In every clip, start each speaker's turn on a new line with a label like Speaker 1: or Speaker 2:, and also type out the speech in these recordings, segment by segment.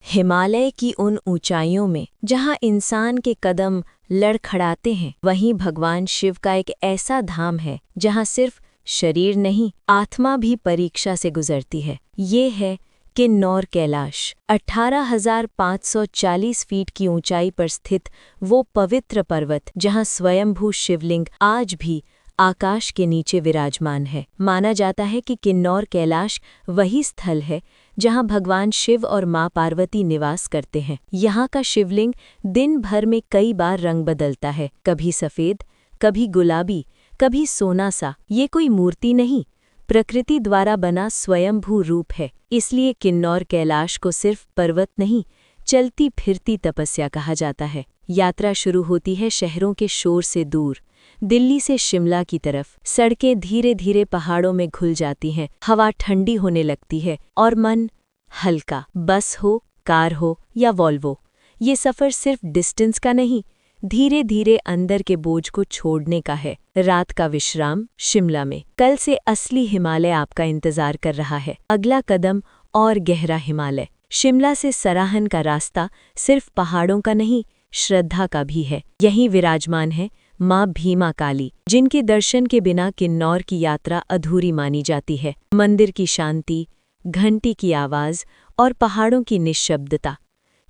Speaker 1: हिमालय की उन ऊंचाइयों में जहां इंसान के कदम लड़खड़ाते हैं, वहीं भगवान शिव का एक ऐसा धाम है जहां सिर्फ शरीर नहीं, आत्मा भी परीक्षा से गुजरती है। ये है किन्नौर कैलाश। 18,540 फीट की ऊंचाई पर स्थित वो पवित्र पर्वत जहां स्वयंभू शिवलिंग आज भी आकाश के नीचे विराजमान है। माना जाता है कि किन्नौर कैलाश वही स्थल है जहां भगवान शिव और मां पार्वती निवास करते हैं। यहाँ का शिवलिंग दिन भर में कई बार रंग बदलता है, कभी सफ़ेद, कभी गुलाबी, कभी सोना सा। ये कोई मूर्ति नहीं, प्रकृति द्वारा बना स्वयंभू रूप है। इसलिए किन्नौर कैलाश को सिर्फ पर्वत नहीं, चलती फिरती तपस्या कहा जाता है। यात्रा शुरू होती है शहरों के शोर से दूर, दिल्ली से शिमला की तरफ। सड़कें धीरे धीरे पहाड़ों में घुल जाती हैं, हवा ठंडी होने लगती है और मन हल्का। बस हो, कार हो या वॉल्वो, ये सफ़र सिर्फ डिस्टेंस का नहीं, धीरे धीरे अंदर के बोझ को छोड़ने का है। रात का विश्राम शिमला में। कल से असली हिमालय आपका इंतजार कर रहा है। अगला कदम और गहरा हिमालय। शिमला से सराहन का रास्ता सिर्फ पहाड़ों का नहीं, श्रद्धा का भी है। यहीं विराजमान है माँ भीमा काली, जिनके दर्शन के बिना किन्नौर की यात्रा अधूरी मानी जाती है। मंदिर की शांति, घंटी की आवाज़ और पहाड़ों की निश्शब्दता,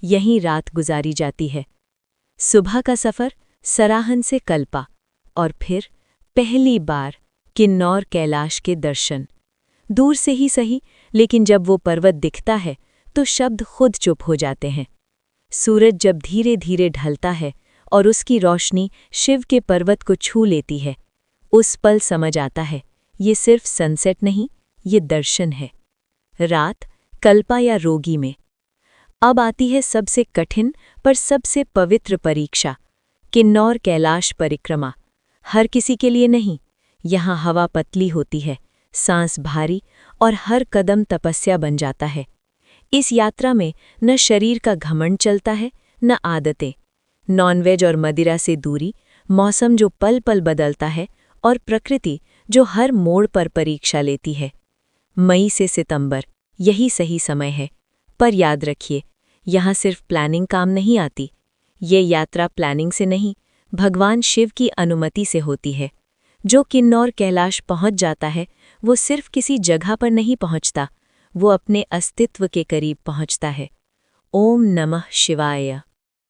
Speaker 1: यहीं रात गुजारी जाती है। सुबह का सफ़र सराहन से कल्पा और फिर पहली बार किन्नौर कैलाश के दर्शन। दूर से ही सही, लेकिन जब वो पर्वत दिखता है तो शब्द खुद चुप हो जाते हैं। सूरज जब धीरे धीरे ढलता है और उसकी रोशनी शिव के पर्वत को छू लेती है, उस पल समझ आता है ये सिर्फ सनसेट नहीं, ये दर्शन है। रात कल्पा या रोगी में। अब आती है सबसे कठिन पर सबसे पवित्र परीक्षा, किन्नौर कैलाश परिक्रमा। हर किसी के लिए नहीं। यहाँ हवा पतली होती है, सांस भारी और हर कदम तपस्या बन जाता है। इस यात्रा में न शरीर का घमंड चलता है, न आदतें। नॉनवेज और मदिरा से दूरी, मौसम जो पल पल बदलता है और प्रकृति जो हर मोड़ पर परीक्षा लेती है। मई से सितंबर, यही सही समय है। पर याद रखिए, यहाँ सिर्फ प्लानिंग काम नहीं आती। ये यात्रा प्लानिंग से नहीं, भगवान शिव की अनुमति से होती है। जो किन्नौर कैलाश पहुँच जाता है, वो सिर्फ किसी जगह पर नहीं पहुँचता, वो अपने अस्तित्व के करीब पहुँचता है। ओम नमः शिवाय।